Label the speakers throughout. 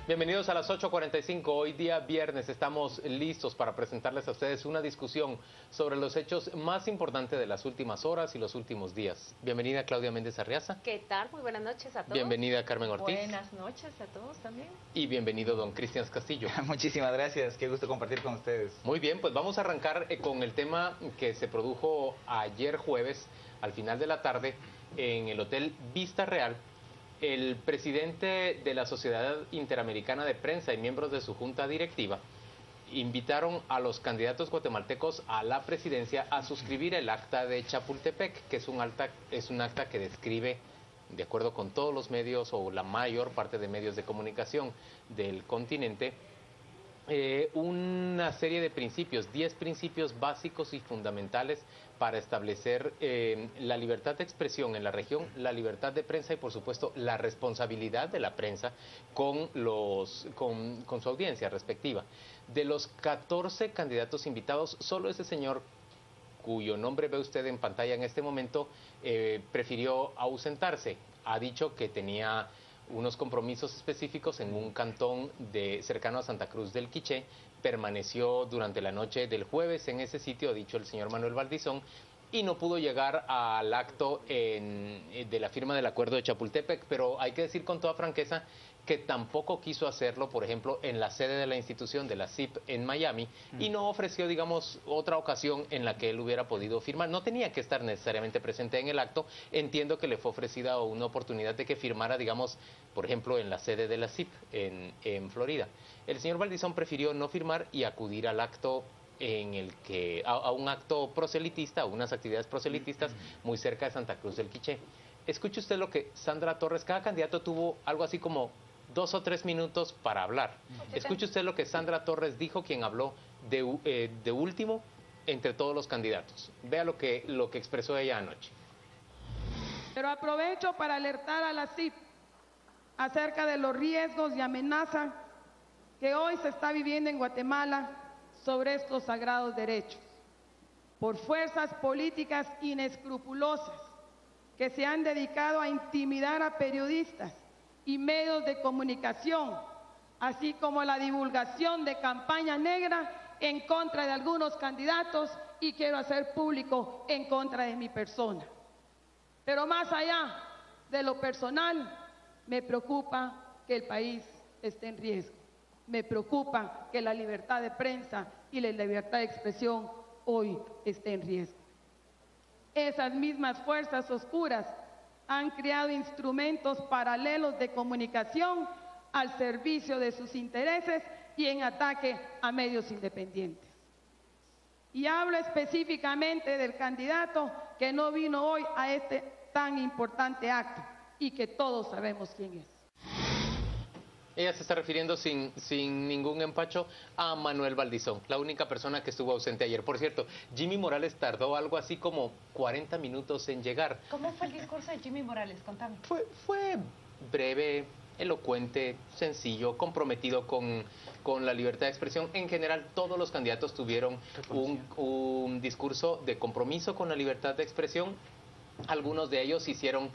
Speaker 1: Bienvenidos a las 8:45. Hoy día viernes estamos listos para presentarles a ustedes una discusión sobre los hechos más importantes de las últimas horas y los últimos días. Bienvenida Claudia Méndez Arriaza.
Speaker 2: ¿Qué tal? Muy buenas noches a todos.
Speaker 1: Bienvenida Carmen Ortiz.
Speaker 2: Buenas noches a todos también.
Speaker 1: Y bienvenido don Cristian Castillo.
Speaker 3: Muchísimas gracias, qué gusto compartir con ustedes.
Speaker 1: Muy bien, pues vamos a arrancar con el tema que se produjo ayer jueves al final de la tarde en el Hotel Vista Real. El presidente de la Sociedad Interamericana de Prensa y miembros de su junta directiva invitaron a los candidatos guatemaltecos a la presidencia a suscribir el acta de Chapultepec, que es un acta que describe, de acuerdo con todos los medios o la mayor parte de medios de comunicación del continente, una serie de principios, 10 principios básicos y fundamentales para establecer la libertad de expresión en la región, la libertad de prensa y por supuesto la responsabilidad de la prensa con su audiencia respectiva. De los 14 candidatos invitados, solo ese señor, cuyo nombre ve usted en pantalla en este momento, prefirió ausentarse. Ha dicho que tenía unos compromisos específicos en un cantón cercano a Santa Cruz del Quiché. Permaneció durante la noche del jueves en ese sitio, ha dicho el señor Manuel Valdizón, y no pudo llegar al acto de la firma del acuerdo de Chapultepec, pero hay que decir con toda franqueza que tampoco quiso hacerlo, por ejemplo, en la sede de la institución de la CIP en Miami, y no ofreció, digamos, otra ocasión en la que él hubiera podido firmar. No tenía que estar necesariamente presente en el acto. Entiendo que le fue ofrecida una oportunidad de que firmara, digamos, por ejemplo, en la sede de la CIP en Florida. El señor Valdizón prefirió no firmar y acudir al acto a un acto proselitista, a unas actividades proselitistas muy cerca de Santa Cruz del Quiché. Escuche usted lo que Sandra Torres, cada candidato tuvo algo así como 2 o 3 minutos para hablar. Escuche usted lo que Sandra Torres dijo, quien habló de último entre todos los candidatos. Vea lo que expresó ella anoche.
Speaker 4: Pero aprovecho para alertar a la CIP acerca de los riesgos y amenazas que hoy se está viviendo en Guatemala sobre estos sagrados derechos, por fuerzas políticas inescrupulosas que se han dedicado a intimidar a periodistas y medios de comunicación, así como la divulgación de campaña negra en contra de algunos candidatos, y quiero hacer público en contra de mi persona. Pero más allá de lo personal, me preocupa que el país esté en riesgo. Me preocupa que la libertad de prensa y la libertad de expresión hoy esté en riesgo. Esas mismas fuerzas oscuras han creado instrumentos paralelos de comunicación al servicio de sus intereses y en ataque a medios independientes. Y hablo específicamente del candidato que no vino hoy a este tan importante acto y que todos sabemos quién es.
Speaker 1: Ella se está refiriendo sin ningún empacho a Manuel Valdizón, la única persona que estuvo ausente ayer. Por cierto, Jimmy Morales tardó algo así como 40 minutos en llegar.
Speaker 2: ¿Cómo fue el discurso de Jimmy Morales? Contame.
Speaker 1: Fue breve, elocuente, sencillo, comprometido con la libertad de expresión. En general, todos los candidatos tuvieron un discurso de compromiso con la libertad de expresión. Algunos de ellos hicieron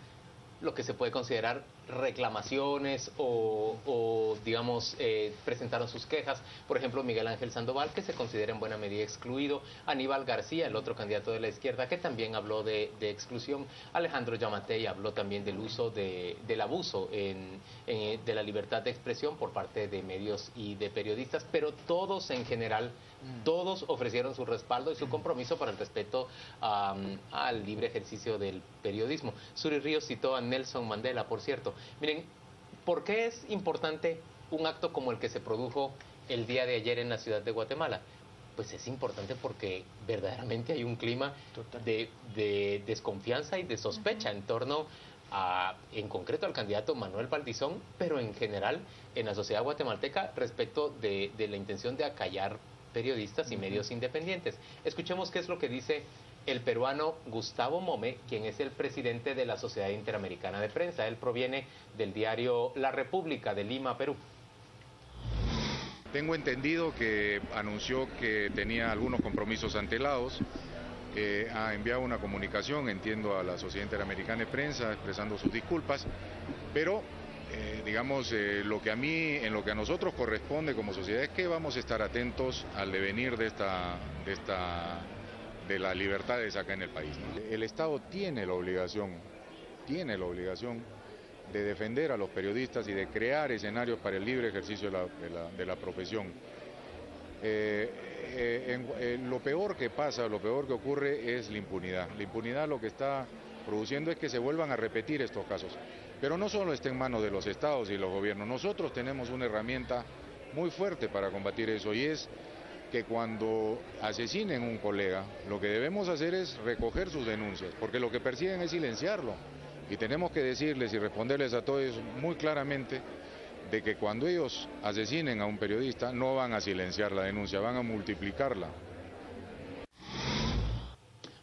Speaker 1: lo que se puede considerar reclamaciones o digamos, presentaron sus quejas. Por ejemplo, Miguel Ángel Sandoval, que se considera en buena medida excluido. Aníbal García, el otro candidato de la izquierda, que también habló de exclusión. Alejandro Yamatei habló también del uso del abuso de la libertad de expresión por parte de medios y de periodistas, pero todos en general, todos ofrecieron su respaldo y su compromiso para el respeto al libre ejercicio del periodismo. Suri Ríos citó a Nelson Mandela, por cierto. Miren, ¿por qué es importante un acto como el que se produjo el día de ayer en la ciudad de Guatemala? Pues es importante porque verdaderamente hay un clima de desconfianza y de sospecha en torno en concreto al candidato Manuel Valdizón, pero en general en la sociedad guatemalteca respecto de la intención de acallar periodistas y medios independientes. Escuchemos qué es lo que dice el peruano Gustavo Mome, quien es el presidente de la Sociedad Interamericana de Prensa. Él proviene del diario La República de Lima, Perú.
Speaker 5: Tengo entendido que anunció que tenía algunos compromisos antelados. Ha enviado una comunicación, entiendo, a la Sociedad Interamericana de Prensa expresando sus disculpas, pero lo que en lo que a nosotros corresponde como sociedad es que vamos a estar atentos al devenir de las libertades acá en el país, ¿no? El Estado tiene la obligación de defender a los periodistas y de crear escenarios para el libre ejercicio de la profesión. Lo peor que pasa, lo peor que ocurre es la impunidad. La impunidad lo que está produciendo es que se vuelvan a repetir estos casos. Pero no solo está en manos de los estados y los gobiernos, nosotros tenemos una herramienta muy fuerte para combatir eso, y es que cuando asesinen un colega, lo que debemos hacer es recoger sus denuncias, porque lo que persiguen es silenciarlo. Y tenemos que decirles y responderles a todos muy claramente de que cuando ellos asesinen a un periodista no van a silenciar la denuncia, van a multiplicarla.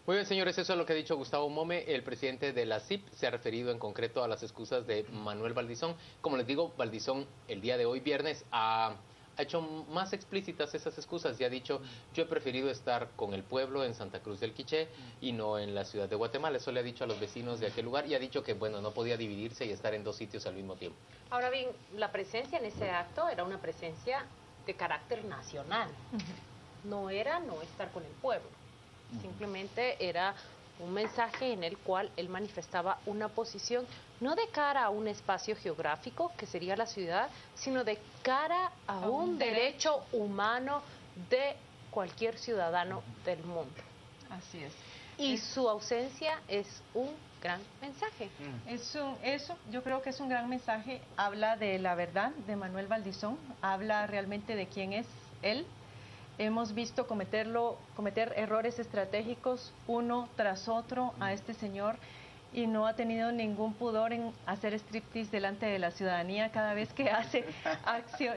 Speaker 1: Muy bien, señores, eso es lo que ha dicho Gustavo Mome. El presidente de la CIP se ha referido en concreto a las excusas de Manuel Valdizón. Como les digo, Valdizón el día de hoy, viernes, ha hecho más explícitas esas excusas y ha dicho: yo he preferido estar con el pueblo en Santa Cruz del Quiché y no en la ciudad de Guatemala. Eso le ha dicho a los vecinos de aquel lugar, y ha dicho que, bueno, no podía dividirse y estar en dos sitios al mismo tiempo.
Speaker 2: Ahora bien, la presencia en ese acto era una presencia de carácter nacional. No era no estar con el pueblo. Simplemente era un mensaje en el cual él manifestaba una posición no de cara a un espacio geográfico, que sería la ciudad, sino de cara a un derecho humano de cualquier ciudadano del mundo.
Speaker 6: Así es.
Speaker 2: Y su ausencia es un gran mensaje.
Speaker 6: Eso yo creo que es un gran mensaje. Habla de la verdad de Manuel Valdizón, habla realmente de quién es él. Hemos visto cometer errores estratégicos uno tras otro a este señor, y no ha tenido ningún pudor en hacer striptease delante de la ciudadanía cada vez que hace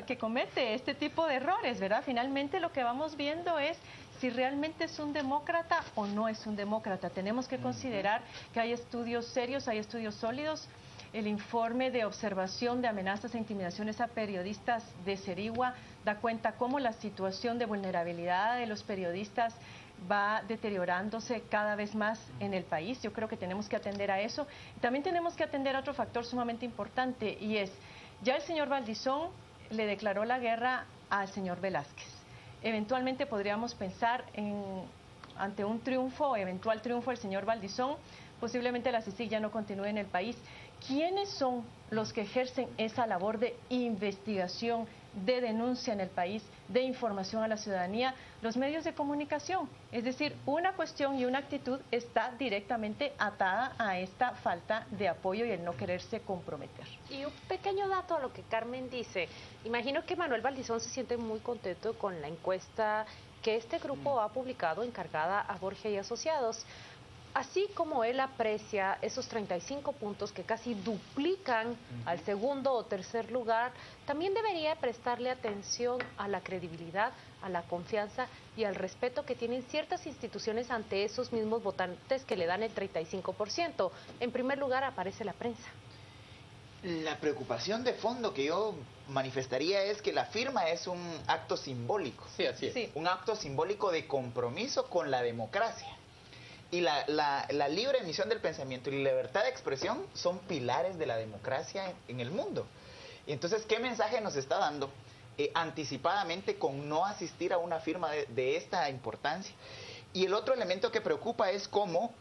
Speaker 6: que comete este tipo de errores, ¿verdad? Finalmente lo que vamos viendo es si realmente es un demócrata o no es un demócrata. Tenemos que considerar que hay estudios serios, hay estudios sólidos. El informe de observación de amenazas e intimidaciones a periodistas de Cerigua da cuenta cómo la situación de vulnerabilidad de los periodistas va deteriorándose cada vez más en el país. Yo creo que tenemos que atender a eso. También tenemos que atender a otro factor sumamente importante, y es, ya el señor Valdizón le declaró la guerra al señor Velázquez. Eventualmente podríamos pensar ante un triunfo, eventual triunfo del señor Valdizón, posiblemente la CICIG ya no continúe en el país. ¿Quiénes son los que ejercen esa labor de investigación, de denuncia en el país, de información a la ciudadanía? Los medios de comunicación. Es decir, una cuestión y una actitud está directamente atada a esta falta de apoyo y el no quererse comprometer.
Speaker 2: Y un pequeño dato a lo que Carmen dice. Imagino que Manuel Valdizón se siente muy contento con la encuesta que este grupo ha publicado encargada a Borgia y Asociados. Así como él aprecia esos 35 puntos que casi duplican al segundo o tercer lugar, también debería prestarle atención a la credibilidad, a la confianza y al respeto que tienen ciertas instituciones ante esos mismos votantes que le dan el 35%. En primer lugar aparece la prensa.
Speaker 3: La preocupación de fondo que yo manifestaría es que la firma es un acto simbólico.
Speaker 1: Sí, así es.
Speaker 6: Sí.
Speaker 3: Un acto simbólico de compromiso con la democracia. Y la libre emisión del pensamiento y la libertad de expresión son pilares de la democracia en el mundo. Y entonces, ¿qué mensaje nos está dando anticipadamente con no asistir a una firma de esta importancia? Y el otro elemento que preocupa es cómo,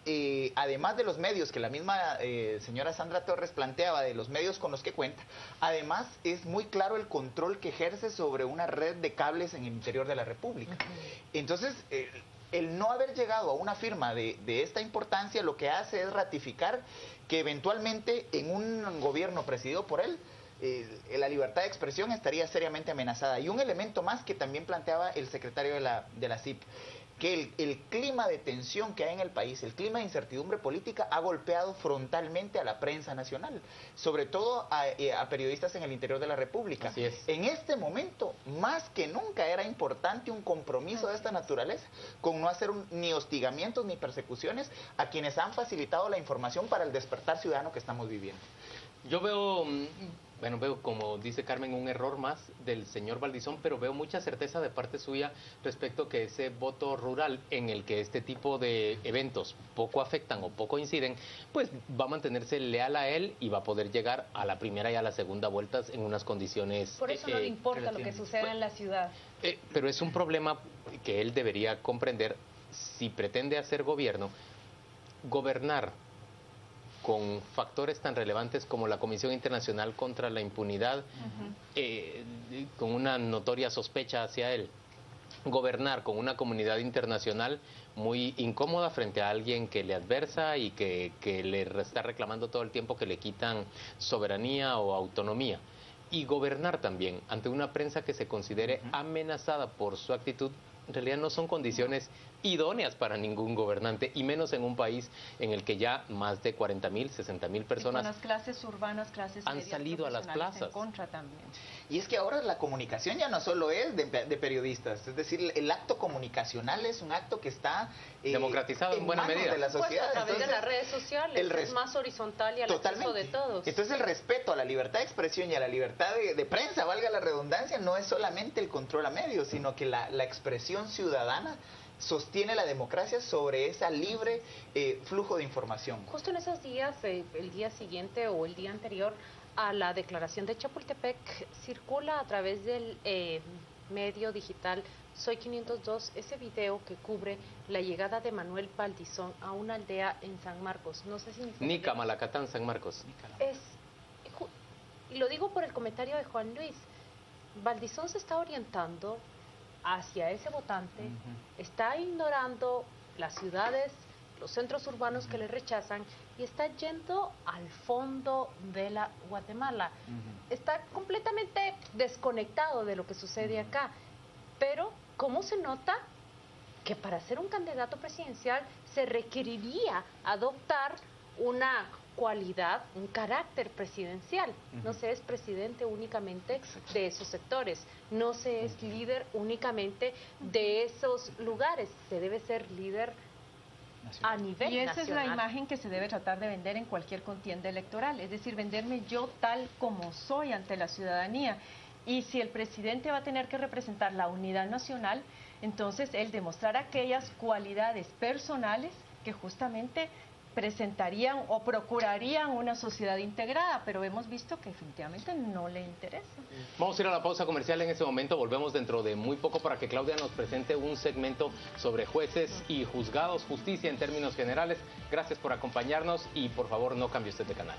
Speaker 3: además de los medios que la misma señora Sandra Torres planteaba, de los medios con los que cuenta, además es muy claro el control que ejerce sobre una red de cables en el interior de la República. Entonces, el no haber llegado a una firma de esta importancia lo que hace es ratificar que eventualmente en un gobierno presidido por él, la libertad de expresión estaría seriamente amenazada. Y un elemento más que también planteaba el secretario de la CIP, que el clima de tensión que hay en el país, el clima de incertidumbre política ha golpeado frontalmente a la prensa nacional, sobre todo a periodistas en el interior de la República.
Speaker 1: Así es.
Speaker 3: En este momento, más que nunca, era importante un compromiso de esta naturaleza, con no hacer ni hostigamientos ni persecuciones a quienes han facilitado la información para el despertar ciudadano que estamos viviendo.
Speaker 1: Yo veo Bueno, veo, como dice Carmen, un error más del señor Valdizón, pero veo mucha certeza de parte suya respecto que ese voto rural en el que este tipo de eventos poco afectan o poco inciden, pues va a mantenerse leal a él y va a poder llegar a la primera y a la segunda vueltas en unas condiciones...
Speaker 2: Por eso no le importa lo que suceda en la ciudad.
Speaker 1: Pero es un problema que él debería comprender si pretende hacer gobierno, gobernar con factores tan relevantes como la Comisión Internacional contra la Impunidad, con una notoria sospecha hacia él, gobernar con una comunidad internacional muy incómoda frente a alguien que le adversa y que le está reclamando todo el tiempo que le quitan soberanía o autonomía, y gobernar también ante una prensa que se considere amenazada por su actitud, en realidad no son condiciones idóneas para ningún gobernante, y menos en un país en el que ya más de 40.000, 60.000 personas
Speaker 6: las clases urbanas, clases
Speaker 1: han salido a las plazas.
Speaker 6: En contra también.
Speaker 3: Y es que ahora la comunicación ya no solo es de periodistas, es decir, el acto comunicacional es un acto que está
Speaker 1: democratizado en buena medida
Speaker 3: de la sociedad.
Speaker 2: A través de las redes sociales, es más horizontal y al acceso de todos.
Speaker 3: Entonces el respeto a la libertad de expresión y a la libertad de prensa, valga la redundancia, no es solamente el control a medios, sino que la expresión ciudadana sostiene la democracia sobre ese libre flujo de información.
Speaker 2: Justo en esos días, el día siguiente o el día anterior a la declaración de Chapultepec, circula a través del medio digital Soy 502 ese video que cubre la llegada de Manuel Valdizón a una aldea en San Marcos. No sé si...
Speaker 1: Nica, Malacatán, San Marcos.
Speaker 2: Y lo digo por el comentario de Juan Luis. Valdizón se está orientando hacia ese votante, está ignorando las ciudades, los centros urbanos que le rechazan y está yendo al fondo de la Guatemala. Está completamente desconectado de lo que sucede acá. Pero, ¿cómo se nota que para ser un candidato presidencial se requeriría adoptar una cualidad, un carácter presidencial? No se es presidente únicamente de esos sectores, no se es líder únicamente de esos lugares, se debe ser líder a nivel
Speaker 6: nacional. Y esa
Speaker 2: nacional.
Speaker 6: Es la imagen que se debe tratar de vender en cualquier contienda electoral, es decir, venderme yo tal como soy ante la ciudadanía. Y si el presidente va a tener que representar la unidad nacional, entonces él demostrar aquellas cualidades personales que justamente presentarían o procurarían una sociedad integrada, pero hemos visto que definitivamente no le interesa.
Speaker 1: Vamos a ir a la pausa comercial en ese momento, volvemos dentro de muy poco para que Claudia nos presente un segmento sobre jueces y juzgados, justicia en términos generales. Gracias por acompañarnos y por favor no cambie usted de canal.